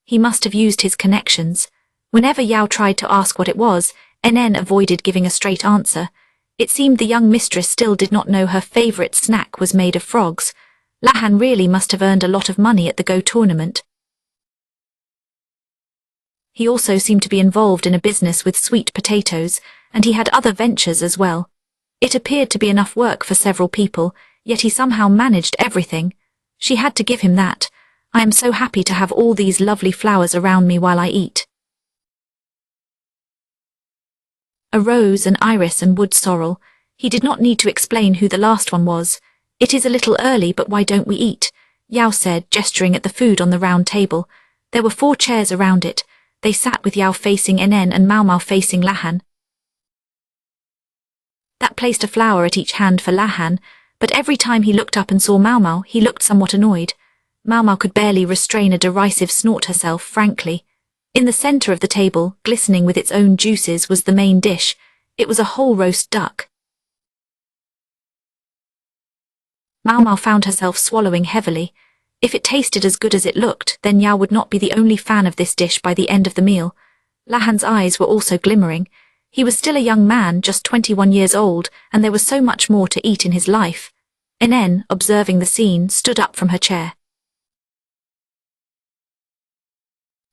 He must have used his connections. Whenever Yao tried to ask what it was, NN avoided giving a straight answer. It seemed the young mistress still did not know her favorite snack was made of frogs. Lahan really must have earned a lot of money at the Go tournament. He also seemed to be involved in a business with sweet potatoes, and he had other ventures as well. It appeared to be enough work for several people, yet he somehow managed everything. She had to give him that. I am so happy to have all these lovely flowers around me while I eat. A rose, an iris and wood sorrel. He did not need to explain who the last one was. It is a little early, but why don't we eat? Yao said, gesturing at the food on the round table. There were 4 chairs around it. They sat with Yao facing NN and Maomao facing Lahan. That placed a flower at each hand for Lahan, but every time he looked up and saw Maomao, he looked somewhat annoyed. Maomao could barely restrain a derisive snort herself, frankly. In the center of the table, glistening with its own juices, was the main dish. It was a whole roast duck. Maomao found herself swallowing heavily. If it tasted as good as it looked, then Yao would not be the only fan of this dish by the end of the meal. Lahan's eyes were also glimmering. He was still a young man, just 21 years old, and there was so much more to eat in his life. NN, observing the scene, stood up from her chair.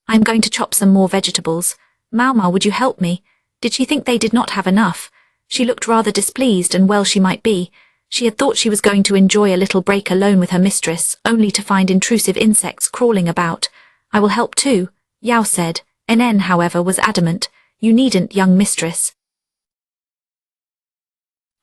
I am going to chop some more vegetables. Maomao, would you help me? Did she think they did not have enough? She looked rather displeased, and well she might be. She had thought she was going to enjoy a little break alone with her mistress, only to find intrusive insects crawling about. I will help too, Yao said. NN, however, was adamant. You needn't, young mistress.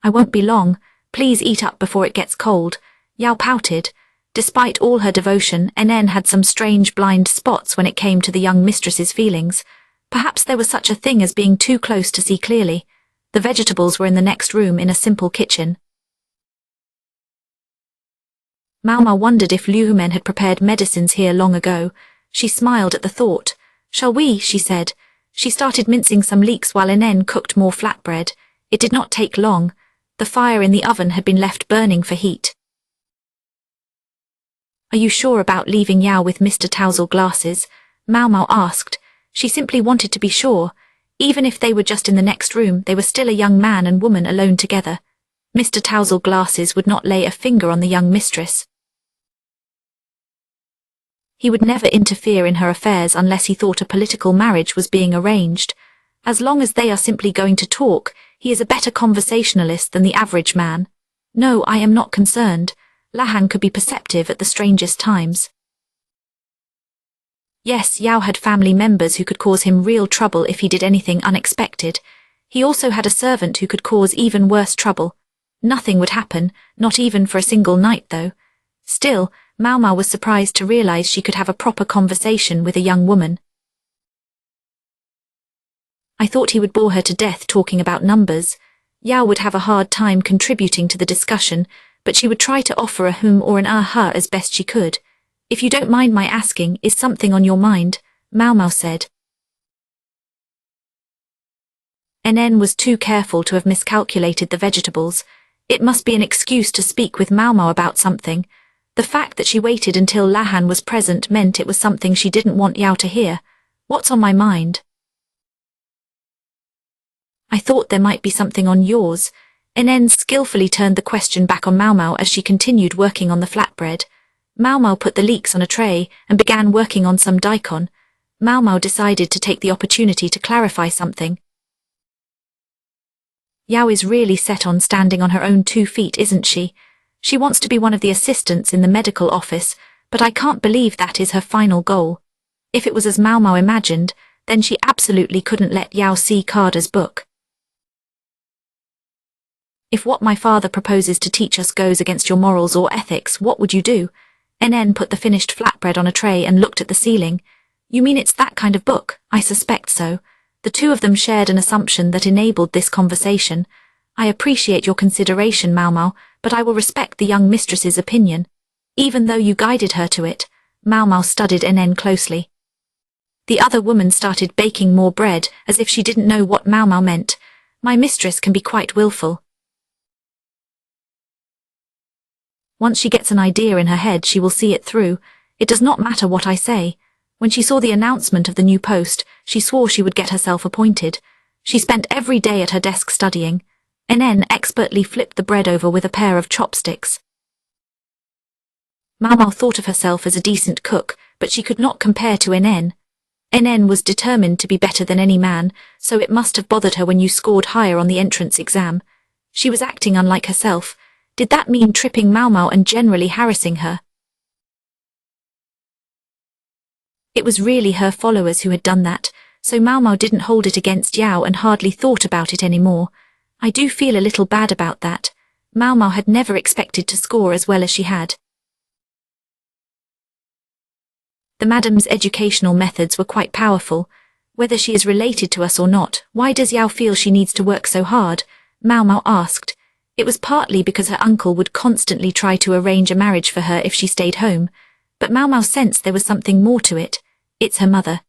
I won't be long. Please eat up before it gets cold. Yao pouted. Despite all her devotion, NN had some strange blind spots when it came to the young mistress's feelings. Perhaps there was such a thing as being too close to see clearly. The vegetables were in the next room in a simple kitchen. Maomao wondered if Liumen had prepared medicines here long ago. She smiled at the thought. Shall we? She said. She started mincing some leeks while NN cooked more flatbread. It did not take long. The fire in the oven had been left burning for heat. Are you sure about leaving Yao with Mr. Tousle glasses? Maomao asked. She simply wanted to be sure. Even if they were just in the next room, they were still a young man and woman alone together. Mr. Tousle glasses would not lay a finger on the young mistress. He would never interfere in her affairs unless he thought a political marriage was being arranged. As long as they are simply going to talk, he is a better conversationalist than the average man. No, I am not concerned. Lahan could be perceptive at the strangest times. Yes, Yao had family members who could cause him real trouble if he did anything unexpected. He also had a servant who could cause even worse trouble. Nothing would happen, not even for a single night though. Still, Maomao was surprised to realize she could have a proper conversation with a young woman. I thought he would bore her to death talking about numbers. Yao would have a hard time contributing to the discussion, but she would try to offer a hum or an aha as best she could. If you don't mind my asking, is something on your mind? Maomao said. NN was too careful to have miscalculated the vegetables. It must be an excuse to speak with Maomao about something. The fact that she waited until Lahan was present meant it was something she didn't want Yao to hear. What's on my mind? I thought there might be something on yours. NN skillfully turned the question back on Maomao as she continued working on the flatbread. Maomao put the leeks on a tray and began working on some daikon. Maomao decided to take the opportunity to clarify something. Yao is really set on standing on her own 2 feet, isn't she? She wants to be one of the assistants in the medical office, but I can't believe that is her final goal. If it was as Maomao imagined, then she absolutely couldn't let Yao see Carter's book. If what my father proposes to teach us goes against your morals or ethics, what would you do? NN put the finished flatbread on a tray and looked at the ceiling. You mean it's that kind of book? I suspect so. The two of them shared an assumption that enabled this conversation. I appreciate your consideration, Maomao, but I will respect the young mistress's opinion. Even though you guided her to it. Maomao studied NN closely. The other woman started baking more bread, as if she didn't know what Maomao meant. My mistress can be quite willful. Once she gets an idea in her head, she will see it through. It does not matter what I say. When she saw the announcement of the new post, she swore she would get herself appointed. She spent every day at her desk studying. NN expertly flipped the bread over with a pair of chopsticks. Maomao thought of herself as a decent cook, but she could not compare to NN. NN was determined to be better than any man, so it must have bothered her when you scored higher on the entrance exam. She was acting unlike herself. Did that mean tripping Maomao and generally harassing her? It was really her followers who had done that, so Maomao didn't hold it against Yao and hardly thought about it anymore. I do feel a little bad about that. Maomao had never expected to score as well as she had. The madam's educational methods were quite powerful. Whether she is related to us or not, why does Yao feel she needs to work so hard? Maomao asked. It was partly because her uncle would constantly try to arrange a marriage for her if she stayed home, but Maomao sensed there was something more to it. It's her mother.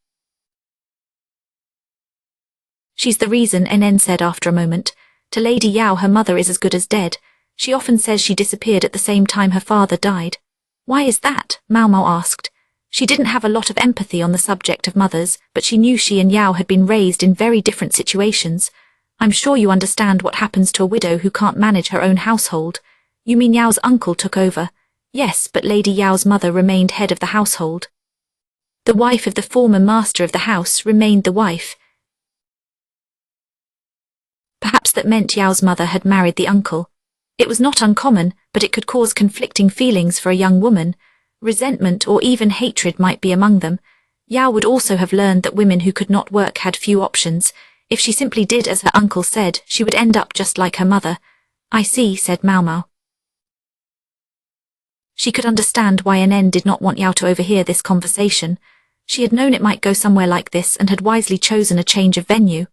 She's the reason, NN said after a moment. To Lady Yao, her mother is as good as dead. She often says she disappeared at the same time her father died. Why is that? Maomao asked. She didn't have a lot of empathy on the subject of mothers, but she knew she and Yao had been raised in very different situations. I'm sure you understand what happens to a widow who can't manage her own household. You mean Yao's uncle took over? Yes, but Lady Yao's mother remained head of the household. The wife of the former master of the house remained the wife. Perhaps that meant Yao's mother had married the uncle. It was not uncommon, but it could cause conflicting feelings for a young woman. Resentment or even hatred might be among them. Yao would also have learned that women who could not work had few options. If she simply did as her uncle said, she would end up just like her mother. I see, said Maomao. She could understand why NN did not want Yao to overhear this conversation. She had known it might go somewhere like this and had wisely chosen a change of venue.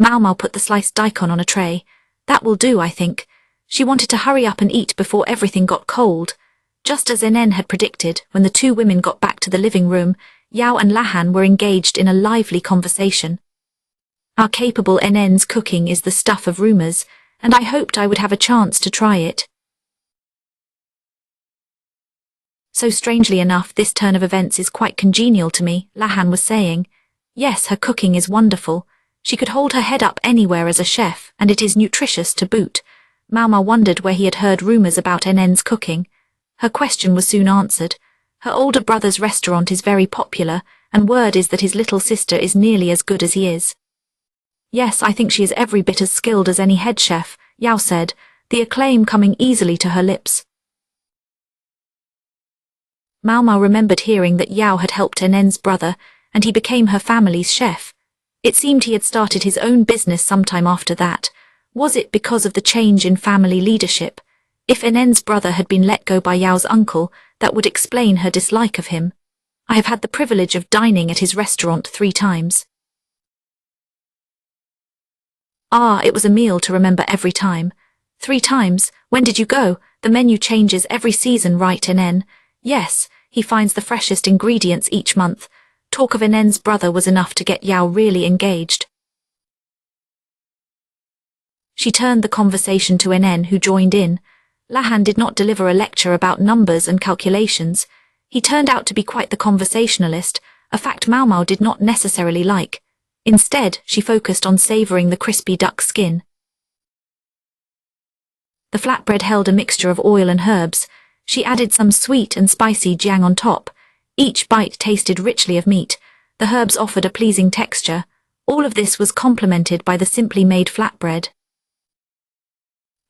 Maomao put the sliced daikon on a tray. That will do, I think. She wanted to hurry up and eat before everything got cold. Just as NN had predicted, when the two women got back to the living room, Yao and Lahan were engaged in a lively conversation. Our capable NN's cooking is the stuff of rumors, and I hoped I would have a chance to try it. So strangely enough, this turn of events is quite congenial to me, Lahan was saying. Yes, her cooking is wonderful. She could hold her head up anywhere as a chef, and it is nutritious to boot. Maomao wondered where he had heard rumors about NN's cooking. Her question was soon answered. Her older brother's restaurant is very popular, and word is that his little sister is nearly as good as he is. Yes, I think she is every bit as skilled as any head chef, Yao said, the acclaim coming easily to her lips. Maomao remembered hearing that Yao had helped NN's brother, and he became her family's chef. It seemed he had started his own business sometime after that. Was it because of the change in family leadership? If NN's brother had been let go by Yao's uncle, that would explain her dislike of him. I have had the privilege of dining at his restaurant 3 times. Ah, it was a meal to remember every time. 3 times? When did you go? The menu changes every season, right, NN? Yes, he finds the freshest ingredients each month. Talk of NN's brother was enough to get Yao really engaged. She turned the conversation to NN, who joined in. Lahan did not deliver a lecture about numbers and calculations. He turned out to be quite the conversationalist, a fact Maomao did not necessarily like. Instead, she focused on savouring the crispy duck skin. The flatbread held a mixture of oil and herbs. She added some sweet and spicy jiang on top. Each bite tasted richly of meat. The herbs offered a pleasing texture. All of this was complemented by the simply made flatbread.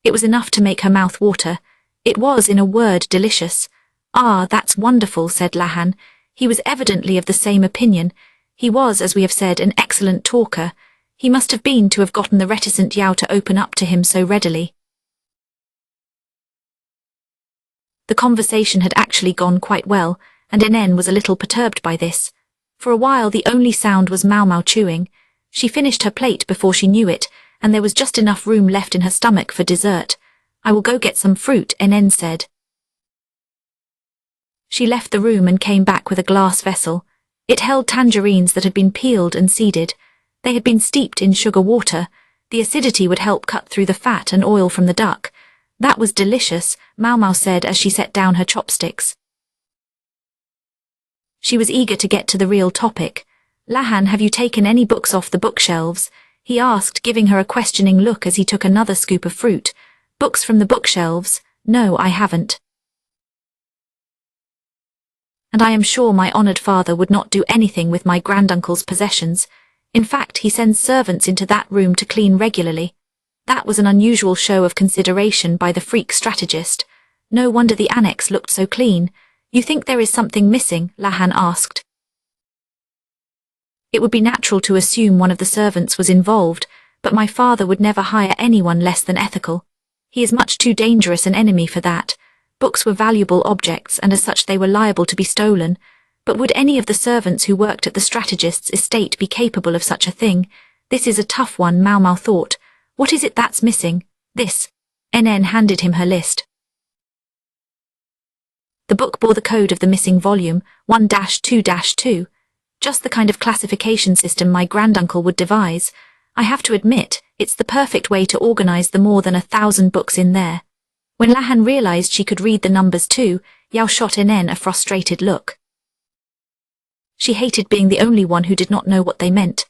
It was enough to make her mouth water. It was, in a word, delicious. Ah, that's wonderful, said Lahan. He was evidently of the same opinion. He was, as we have said, an excellent talker. He must have been to have gotten the reticent Yao to open up to him so readily. The conversation had actually gone quite well, and NN was a little perturbed by this. For a while the only sound was Maomao chewing. She finished her plate before she knew it, and there was just enough room left in her stomach for dessert. I will go get some fruit, NN said. She left the room and came back with a glass vessel. It held tangerines that had been peeled and seeded. They had been steeped in sugar water. The acidity would help cut through the fat and oil from the duck. That was delicious, Maomao said as she set down her chopsticks. She was eager to get to the real topic. "Lahan, have you taken any books off the bookshelves?" he asked, giving her a questioning look as he took another scoop of fruit. "Books from the bookshelves? No, I haven't. And I am sure my honored father would not do anything with my granduncle's possessions. In fact, he sends servants into that room to clean regularly." That was an unusual show of consideration by the freak strategist. No wonder the annex looked so clean. "You think there is something missing?" Lahan asked. It would be natural to assume one of the servants was involved, but my father would never hire anyone less than ethical. He is much too dangerous an enemy for that. Books were valuable objects, and as such they were liable to be stolen. But would any of the servants who worked at the strategist's estate be capable of such a thing? This is a tough one, Maomao thought. What is it that's missing? This. NN handed him her list. The book bore the code of the missing volume, 1-2-2. Just the kind of classification system my granduncle would devise. I have to admit, it's the perfect way to organize the more than 1,000 books in there. When Lahan realized she could read the numbers too, Yao shot NN a frustrated look. She hated being the only one who did not know what they meant.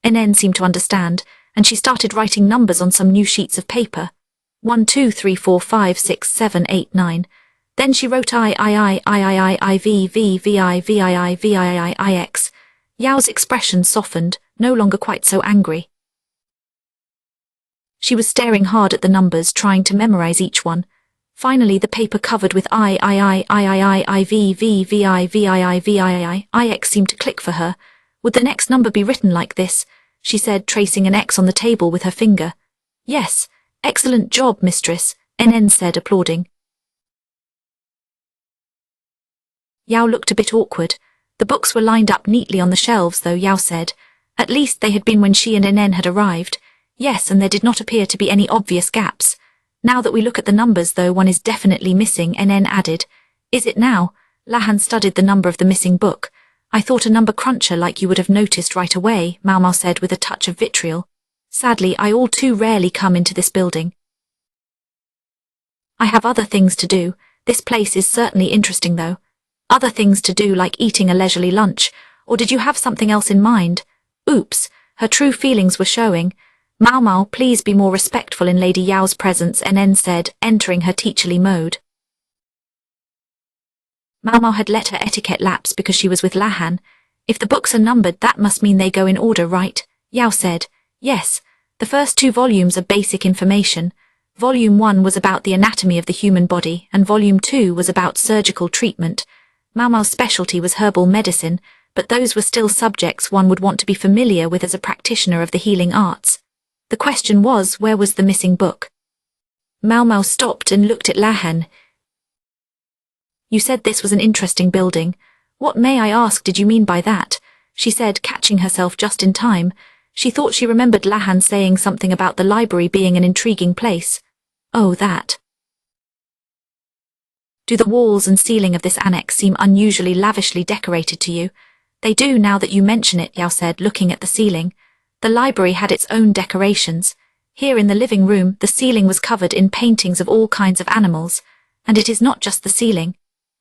NN seemed to understand, and she started writing numbers on some new sheets of paper. 1, 2, 3, 4, 5, 6, 7, 8, 9. Then she wrote I. Yao's expression softened, no longer quite so angry. She was staring hard at the numbers, trying to memorize each one. Finally, the paper covered with I seemed to click for her. Would the next number be written like this? She said, tracing an X on the table with her finger. "Yes, excellent job, mistress," NN said, applauding. Yao looked a bit awkward. The books were lined up neatly on the shelves, though, Yao said. At least they had been when she and NN had arrived. Yes, and there did not appear to be any obvious gaps. "Now that we look at the numbers, though, one is definitely missing," NN added. "Is it now?" Lahan studied the number of the missing book. "I thought a number cruncher like you would have noticed right away," Maomao said with a touch of vitriol. "Sadly, I all too rarely come into this building. I have other things to do. This place is certainly interesting, though. Other things to do, like eating a leisurely lunch, or did you have something else in mind?" Oops, her true feelings were showing. "Maomao, please be more respectful in Lady Yao's presence," NN said, entering her teacherly mode. Maomao had let her etiquette lapse because she was with Lahan. "If the books are numbered, that must mean they go in order, right?" Yao said. "Yes. The first 2 volumes are basic information. Volume 1 was about the anatomy of the human body, and Volume 2 was about surgical treatment. Maomao's specialty was herbal medicine, but those were still subjects one would want to be familiar with as a practitioner of the healing arts. The question was, where was the missing book? Maomao stopped and looked at Lahan. "You said this was an interesting building. What, may I ask, did you mean by that?" she said, catching herself just in time. She thought she remembered Lahan saying something about the library being an intriguing place. "Oh, that. Do the walls and ceiling of this annex seem unusually lavishly decorated to you?" "They do, now that you mention it," Yao said, looking at the ceiling. The library had its own decorations. Here in the living room, the ceiling was covered in paintings of all kinds of animals. And it is not just the ceiling.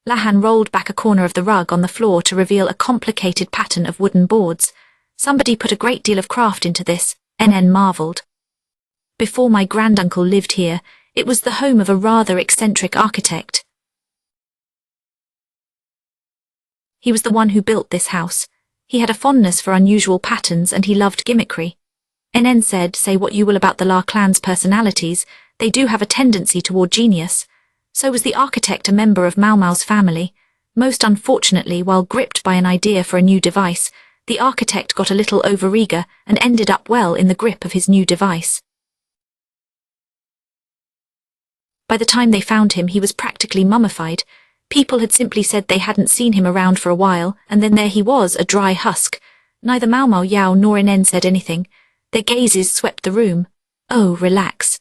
Lahan rolled back a corner of the rug on the floor to reveal a complicated pattern of wooden boards. "Somebody put a great deal of craft into this," NN marveled. "Before my granduncle lived here, it was the home of a rather eccentric architect. He was the one who built this house. He had a fondness for unusual patterns and he loved gimmickry." NN said, "Say what you will about the La clan's personalities, they do have a tendency toward genius. So was the architect a member of Maomao's family. Most unfortunately, while gripped by an idea for a new device, the architect got a little overeager and ended up well in the grip of his new device. By the time they found him, he was practically mummified. People had simply said they hadn't seen him around for a while, and then there he was, a dry husk. Neither Maomao, Yao nor NN said anything. Their gazes swept the room. "Oh, relax.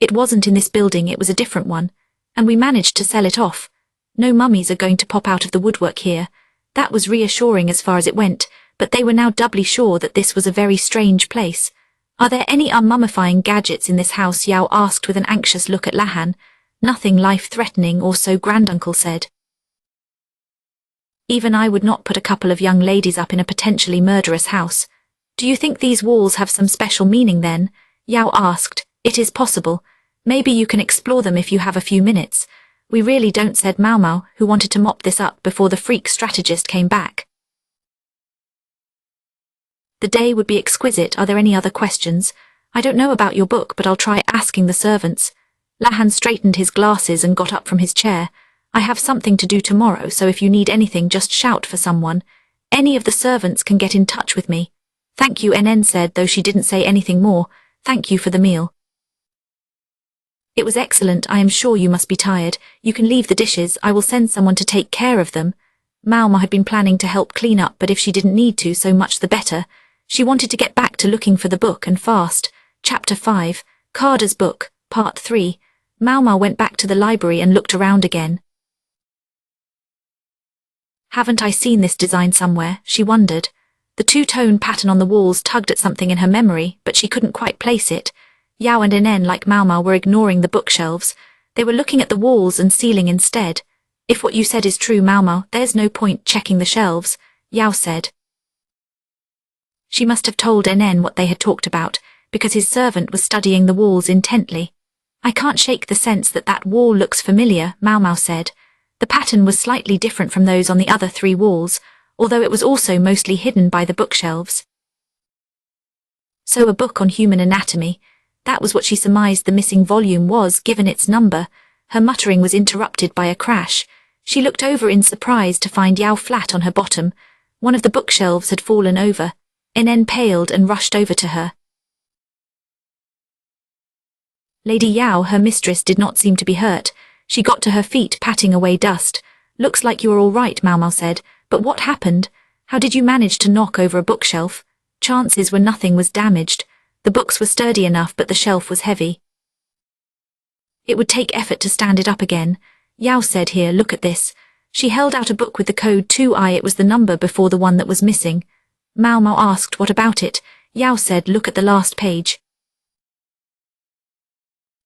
It wasn't in this building, it was a different one, and we managed to sell it off. No mummies are going to pop out of the woodwork here." That was reassuring as far as it went, but they were now doubly sure that this was a very strange place. "Are there any unmummifying gadgets in this house?" Yao asked with an anxious look at Lahan. "Nothing life-threatening, or so granduncle said." Even I would not put a couple of young ladies up in a potentially murderous house. Do you think these walls have some special meaning then? Yao asked. It is possible. Maybe you can explore them if you have a few minutes. We really don't, said Maomao, who wanted to mop this up before the freak strategist came back. The day would be exquisite. Are there any other questions? I don't know about your book, but I'll try asking the servants. Lahan straightened his glasses and got up from his chair. I have something to do tomorrow, so if you need anything, just shout for someone. Any of the servants can get in touch with me. Thank you, NN said, though she didn't say anything more. Thank you for the meal. It was excellent. I am sure you must be tired. You can leave the dishes. I will send someone to take care of them. Maomao had been planning to help clean up, but if she didn't need to, so much the better. She wanted to get back to looking for the book, and fast. Chapter 5, Carter's Book, Part 3. Maomao went back to the library and looked around again. Haven't I seen this design somewhere? She wondered. The two-tone pattern on the walls tugged at something in her memory, but she couldn't quite place it. Yao and NN, like Maomao, were ignoring the bookshelves. They were looking at the walls and ceiling instead. If what you said is true, Maomao, there's no point checking the shelves, Yao said. She must have told NN what they had talked about, because his servant was studying the walls intently. I can't shake the sense that that wall looks familiar, Maomao said. The pattern was slightly different from those on the other 3 walls, although it was also mostly hidden by the bookshelves. So a book on human anatomy. That was what she surmised the missing volume was, given its number. Her muttering was interrupted by a crash. She looked over in surprise to find Yao flat on her bottom. One of the bookshelves had fallen over. NN paled and rushed over to her. Lady Yao, her mistress, did not seem to be hurt. She got to her feet, patting away dust. Looks like you are all right, Maomao said. But what happened? How did you manage to knock over a bookshelf? Chances were nothing was damaged. The books were sturdy enough, but the shelf was heavy. It would take effort to stand it up again. Yao said, here, look at this. She held out a book with the code 2I. It was the number before the one that was missing. Maomao asked, what about it? Yao said, look at the last page.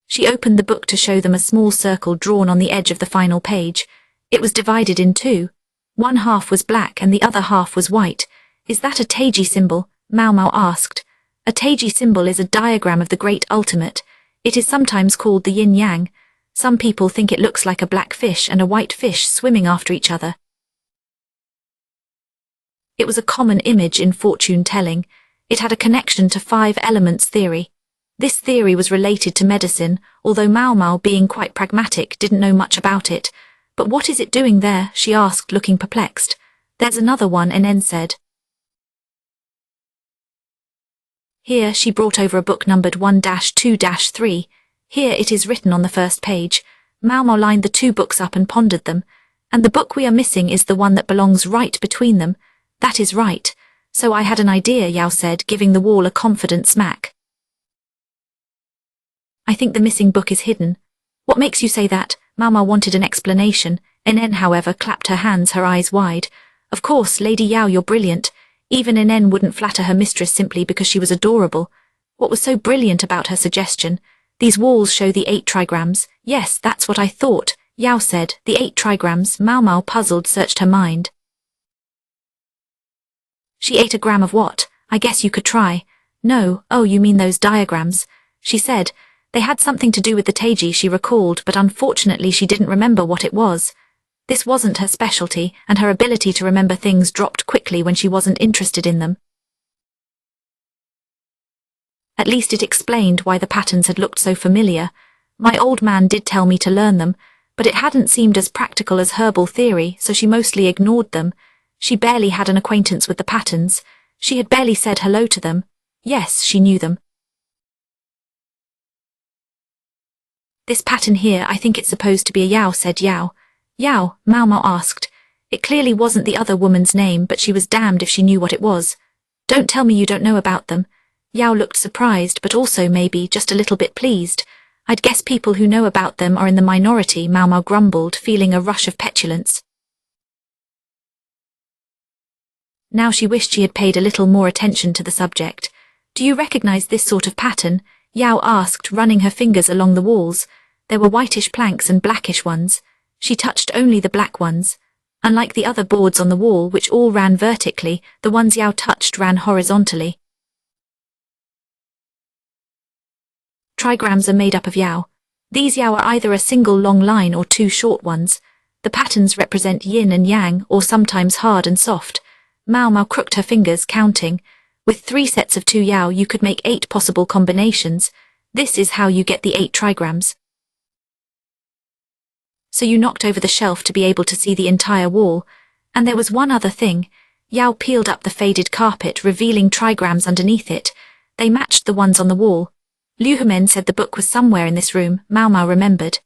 She opened the book to show them a small circle drawn on the edge of the final page. It was divided in 2. One half was black and the other half was white. Is that a Taiji symbol? Maomao asked. A Taiji symbol is a diagram of the great ultimate. It is sometimes called the yin-yang. Some people think it looks like a black fish and a white fish swimming after each other. It was a common image in fortune-telling. It had a connection to 5 elements theory. This theory was related to medicine, although Maomao, being quite pragmatic, didn't know much about it. But what is it doing there? She asked, looking perplexed. There's another one, NN said. Here, she brought over a book numbered 1-2-3. Here it is written on the first page. Maomao lined the 2 books up and pondered them. And the book we are missing is the one that belongs right between them. That is right. So I had an idea, Yao said, giving the wall a confident smack. I think the missing book is hidden. What makes you say that? Maomao wanted an explanation. NN, however, clapped her hands, her eyes wide. Of course, Lady Yao, you're brilliant. Even NN wouldn't flatter her mistress simply because she was adorable. What was so brilliant about her suggestion? These walls show the 8 trigrams. Yes, that's what I thought, Yao said. The 8 trigrams. Maomao, puzzled, searched her mind. She ate a gram of what? I guess you could try. No, oh, you mean those diagrams, she said. They had something to do with the Taiji, she recalled, but unfortunately she didn't remember what it was. This wasn't her specialty, and her ability to remember things dropped quickly when she wasn't interested in them. At least it explained why the patterns had looked so familiar. My old man did tell me to learn them, but it hadn't seemed as practical as herbal theory, so she mostly ignored them. She barely had an acquaintance with the patterns. She had barely said hello to them. Yes, she knew them. This pattern here, I think it's supposed to be a Yao, said Yao. Yao, Maomao asked. It clearly wasn't the other woman's name, but she was damned if she knew what it was. Don't tell me you don't know about them. Yao looked surprised, but also maybe just a little bit pleased. I'd guess people who know about them are in the minority, Maomao grumbled, feeling a rush of petulance. Now she wished she had paid a little more attention to the subject. Do you recognize this sort of pattern? Yao asked, running her fingers along the walls. There were whitish planks and blackish ones. She touched only the black ones. Unlike the other boards on the wall, which all ran vertically, the ones Yao touched ran horizontally. Trigrams are made up of Yao. These Yao are either a single long line or two short ones. The patterns represent yin and yang, or sometimes hard and soft. Maomao crooked her fingers, counting. With 3 sets of 2 Yao, you could make 8 possible combinations. This is how you get the 8 trigrams. So you knocked over the shelf to be able to see the entire wall. And there was one other thing. Yao peeled up the faded carpet, revealing trigrams underneath it. They matched the ones on the wall. Liu Hemen said the book was somewhere in this room, Maomao remembered.